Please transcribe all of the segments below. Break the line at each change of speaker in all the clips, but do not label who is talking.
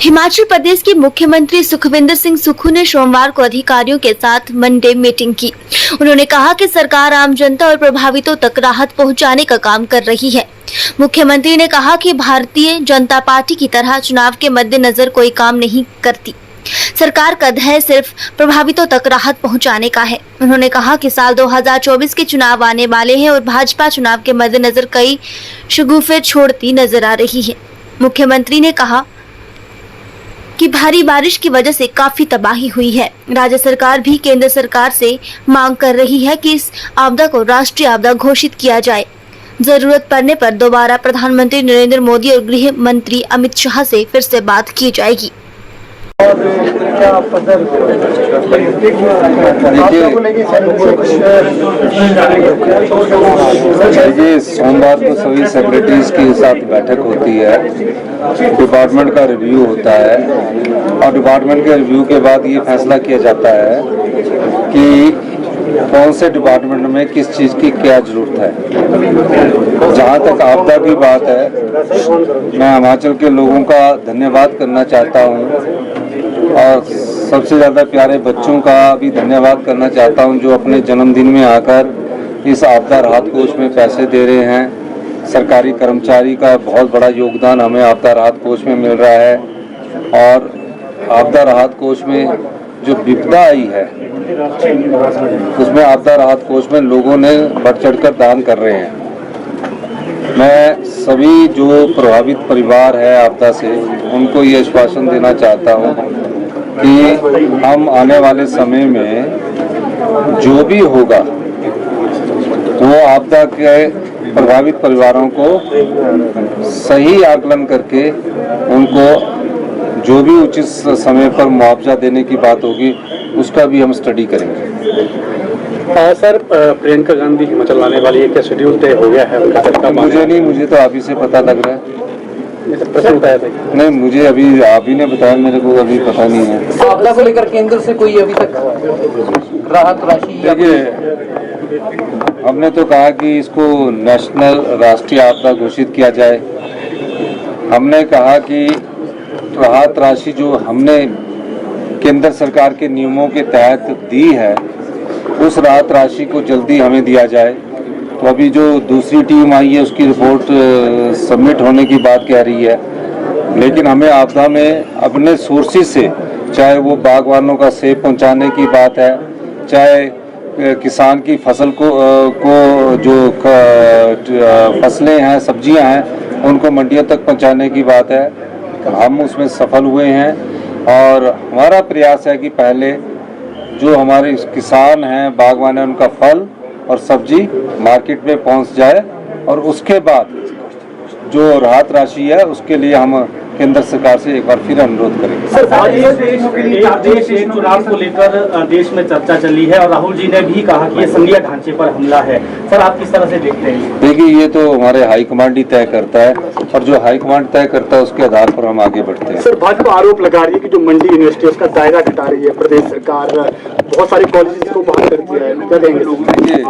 हिमाचल प्रदेश के मुख्यमंत्री सुखविंदर सिंह सुक्खू ने सोमवार को अधिकारियों के साथ मंडे मीटिंग की। उन्होंने कहा कि सरकार आम जनता और प्रभावितों तक राहत पहुंचाने का काम कर रही है। मुख्यमंत्री ने कहा कि भारतीय जनता पार्टी की तरह चुनाव के मद्देनजर कोई काम नहीं करती। सरकार का ध्येय सिर्फ प्रभावितों तक राहत पहुंचाने का है। उन्होंने कहा कि साल 2024 के चुनाव आने वाले हैं और भाजपा चुनाव के मद्देनजर कई शगुफे छोड़ती नजर आ रही है। मुख्यमंत्री ने कहा कि भारी बारिश की वजह से काफी तबाही हुई है। राज्य सरकार भी केंद्र सरकार से मांग कर रही है कि इस आपदा को राष्ट्रीय आपदा घोषित किया जाए। जरूरत पड़ने पर दोबारा प्रधानमंत्री नरेंद्र मोदी और गृह मंत्री अमित शाह से फिर से बात की जाएगी।
देखिए, सोमवार को सभी सेक्रेटरीज के साथ बैठक होती है, डिपार्टमेंट का रिव्यू होता है और डिपार्टमेंट के रिव्यू के बाद ये फैसला किया जाता है कि कौन से डिपार्टमेंट में किस चीज़ की क्या जरूरत है। जहाँ तक आपदा की बात है, मैं हिमाचल के लोगों का धन्यवाद करना चाहता हूँ और सबसे ज़्यादा प्यारे बच्चों का भी धन्यवाद करना चाहता हूँ जो अपने जन्मदिन में आकर इस आपदा राहत कोष में पैसे दे रहे हैं। सरकारी कर्मचारी का बहुत बड़ा योगदान हमें आपदा राहत कोष में मिल रहा है और आपदा राहत कोष में जो विपदा आई है उसमें आपदा राहत कोष में लोगों ने बढ़ चढ़कर दान कर रहे हैं। मैं सभी जो प्रभावित परिवार है आपदा से उनको ये आश्वासन देना चाहता हूँ कि हम आने वाले समय में जो भी होगा वो आपदा के प्रभावित परिवारों को सही आकलन करके उनको जो भी उचित समय पर मुआवजा देने की बात होगी उसका भी हम स्टडी करेंगे।
सर, प्रियंका गांधी हिमाचल आने वाली है, क्या शेड्यूल तय हो गया है उनका?
मुझे तो आप ही से पता लग रहा है।
प्रश्न बताया था?
नहीं, मुझे अभी आप ही ने बताया, मेरे को अभी पता नहीं है।
आपदा को लेकर केंद्र से कोई अभी तक राहत राशि?
देखिए, हमने तो कहा कि इसको नेशनल राष्ट्रीय आपदा घोषित किया जाए। हमने कहा कि राहत राशि जो हमने केंद्र सरकार के नियमों के तहत दी है उस राहत राशि को जल्दी हमें दिया जाए। तो अभी जो दूसरी टीम आई है उसकी रिपोर्ट सबमिट होने की बात कह रही है, लेकिन हमें आपदा में अपने सोर्सेज से, चाहे वो बागवानों का सेब पहुंचाने की बात है, चाहे किसान की फसल को जो फसलें हैं, सब्जियां हैं, उनको मंडियों तक पहुंचाने की बात है, हम उसमें सफल हुए हैं। और हमारा प्रयास है कि पहले जो हमारे किसान हैं, बागवान हैं, उनका फल और सब्जी मार्केट में पहुंच जाए और उसके बाद जो राहत राशि है उसके लिए हम केंद्र सरकार से एक बार फिर अनुरोध करेंगे।
सर, देश चुनाव को लेकर देश में चर्चा चली है और राहुल जी ने भी कहा कि ये संघीय ढांचे पर हमला है। सर, आप किस तरह से देखते हैं?
देखिए, ये तो हमारे हाईकमांड ही तय करता है और जो हाईकमांड तय करता है उसके आधार पर हम आगे बढ़ते हैं।
सर, भाजपा आरोप लगा रही है कि जो मंडी यूनिवर्सिटी उसका दायरा घटा रही है प्रदेश सरकार, बहुत सारे कॉलेज को बहाल कर दिया है, क्या कहेंगे?
देखिए,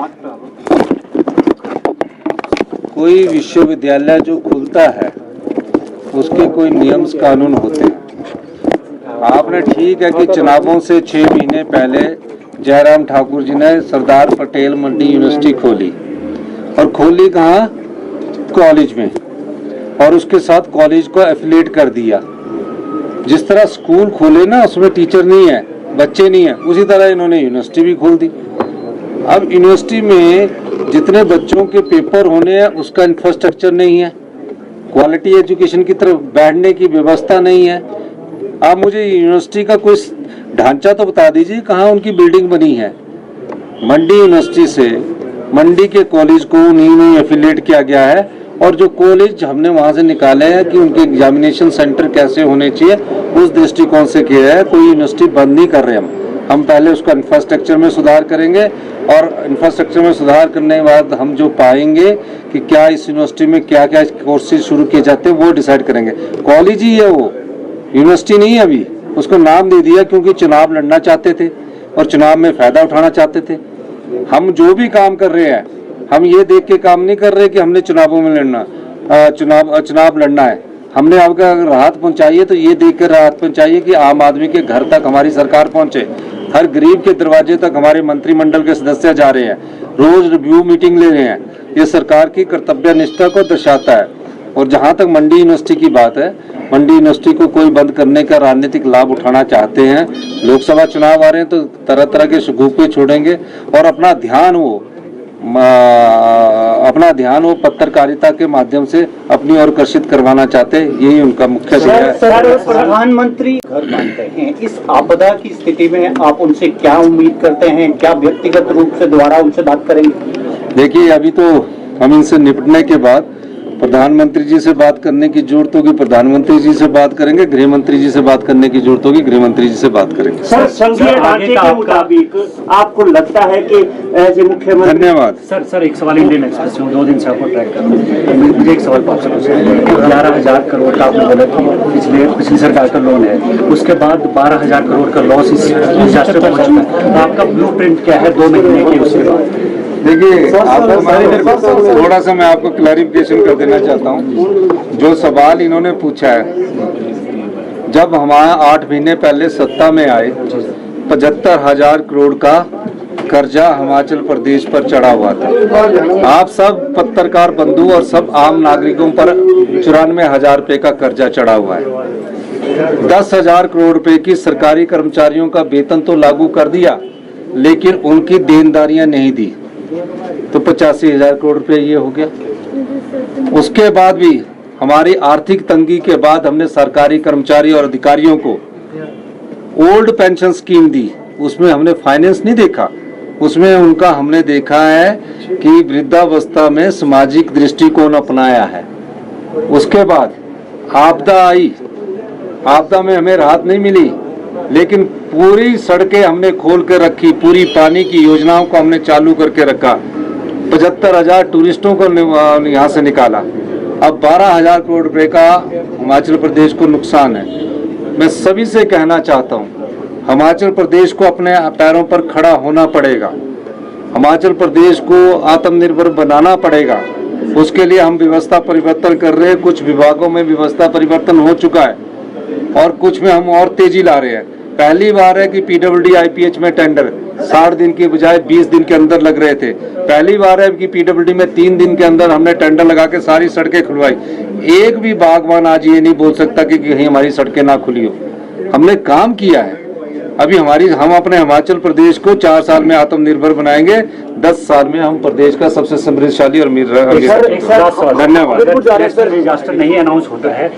कोई विश्वविद्यालय जो खुलता है उसके कोई नियम कानून होते हैं। आपने ठीक है कि चुनावों से 6 महीने पहले जयराम ठाकुर जी ने सरदार पटेल मंडी यूनिवर्सिटी खोली और खोली कहाँ? कॉलेज में, और उसके साथ कॉलेज को एफिलिएट कर दिया। जिस तरह स्कूल खोले ना उसमें टीचर नहीं है, बच्चे नहीं है, उसी तरह इन्होंने यूनिवर्सिटी भी खोल दी। अब यूनिवर्सिटी में जितने बच्चों के पेपर होने हैं उसका इंफ्रास्ट्रक्चर नहीं है, क्वालिटी एजुकेशन की तरफ बैठने की व्यवस्था नहीं है। आप मुझे यूनिवर्सिटी का कोई ढांचा तो बता दीजिए कहाँ उनकी बिल्डिंग बनी है। मंडी यूनिवर्सिटी से मंडी के कॉलेज को उन्हीं में एफिलिएट किया गया है और जो कॉलेज हमने वहाँ से निकाले हैं कि उनके एग्जामिनेशन सेंटर कैसे होने चाहिए उस दृष्टिकोण से किया है। कोई यूनिवर्सिटी बंद नहीं कर रहे हम पहले उसका इंफ्रास्ट्रक्चर में सुधार करेंगे और इंफ्रास्ट्रक्चर में सुधार करने के बाद हम जो पाएंगे कि क्या इस यूनिवर्सिटी में क्या क्या कोर्सेज शुरू किए जाते हैं वो डिसाइड करेंगे। कॉलेज ही है वो, यूनिवर्सिटी नहीं है। अभी उसको नाम दे दिया क्योंकि चुनाव लड़ना चाहते थे और चुनाव में फायदा उठाना चाहते थे। हम जो भी काम कर रहे हैं हम ये देख के काम नहीं कर रहे कि हमने चुनावों में लड़ना चुनाव लड़ना है। हमने अब अगर राहत पहुंचाई है तो ये देखकर राहत पहुंचाई है कि आम आदमी के घर तक हमारी सरकार पहुंचे, हर गरीब के दरवाजे तक हमारे मंत्रिमंडल के सदस्य जा रहे हैं, रोज रिव्यू मीटिंग ले रहे हैं। ये सरकार की कर्तव्य निष्ठा को दर्शाता है। और जहां तक मंडी यूनिवर्सिटी की बात है, मंडी यूनिवर्सिटी को कोई बंद करने का राजनीतिक लाभ उठाना चाहते हैं। लोकसभा चुनाव आ रहे हैं तो तरह तरह के शगुफे छोड़ेंगे और अपना ध्यान वो पत्रकारिता के माध्यम से अपनी ओर आकर्षित करवाना चाहते हैं। यही उनका मुख्य ध्येय है।
सर, प्रधानमंत्री घर मानते हैं, इस आपदा की स्थिति में आप उनसे क्या उम्मीद करते हैं? क्या व्यक्तिगत रूप से दोबारा उनसे बात करेंगे?
देखिए, अभी तो हम इनसे निपटने के बाद प्रधानमंत्री जी से बात करने की जरूरत होगी, प्रधानमंत्री जी से बात करेंगे, गृह मंत्री जी से बात करने की जरूरत होगी, गृह मंत्री जी से बात करेंगे।
सर, संघीय ढांचे के मुताबिक आपको लगता है कि एज ए मुख्यमंत्री?
धन्यवाद।
सर एक सवाल इंडियन एक्सप्रेस में 2 दिन से आपको ट्रैक कर रहा हूं। मुझे एक सवाल आपसे पूछना है। 11,000 करोड़ का आपने बोला कि पिछली सरकार का लोन है, उसके बाद 12,000 करोड़ का लॉस इस डिजास्टर में हो चुका है। तो आपका ब्लूप्रिंट क्या है 2 महीने के उसके बाद?
देखिए, थोड़ा सा मैं आपको क्लैरिफिकेशन कर देना चाहता हूँ। जो सवाल इन्होंने पूछा है, जब हमारा 8 महीने पहले सत्ता में आए 75,000 करोड़ का कर्जा हिमाचल प्रदेश पर चढ़ा हुआ था। आप सब पत्रकार बंधु और सब आम नागरिकों पर 94,000 रुपए का कर्जा चढ़ा हुआ है। 10,000 करोड़ रुपए की सरकारी कर्मचारियों का वेतन तो लागू कर दिया, लेकिन उनकी देनदारियां नहीं दी, तो 85,000 करोड़ रुपए ये हो गया। उसके बाद भी हमारी आर्थिक तंगी के बाद हमने सरकारी कर्मचारी और अधिकारियों को ओल्ड पेंशन स्कीम दी, उसमें हमने फाइनेंस नहीं देखा, उसमें उनका हमने देखा है कि वृद्धावस्था में सामाजिक दृष्टिकोण अपनाया है। उसके बाद आपदा आई, आपदा में हमें राहत नहीं मिली, लेकिन पूरी सड़कें हमने खोल कर रखी, पूरी पानी की योजनाओं को हमने चालू करके रखा, 75,000 टूरिस्टों को यहाँ से निकाला। अब 12,000 करोड़ रुपए का हिमाचल प्रदेश को नुकसान है। मैं सभी से कहना चाहता हूँ, हिमाचल प्रदेश को अपने पैरों पर खड़ा होना पड़ेगा, हिमाचल प्रदेश को आत्मनिर्भर बनाना पड़ेगा। उसके लिए हम व्यवस्था परिवर्तन कर रहे हैं। कुछ विभागों में व्यवस्था परिवर्तन हो चुका है और कुछ में हम और तेजी ला रहे हैं। पहली बार है कि पीडब्ल्यूडी आईपीएच में टेंडर 60 दिन की बजाय 20 दिन के अंदर लग रहे थे। पहली बार है कि पीडब्ल्यूडी में 3 दिन के अंदर हमने टेंडर लगा के सारी सड़कें खुलवाई। एक भी बागवान आज ये नहीं बोल सकता कि कहीं हमारी सड़कें ना खुली हो। हमने काम किया है। अभी हम अपने हिमाचल प्रदेश को 4 साल में आत्मनिर्भर बनाएंगे, 10 साल में हम प्रदेश का सबसे समृद्धशाली और अमीर। धन्यवाद।
डिजास्टर नहीं अनाउंस होता है।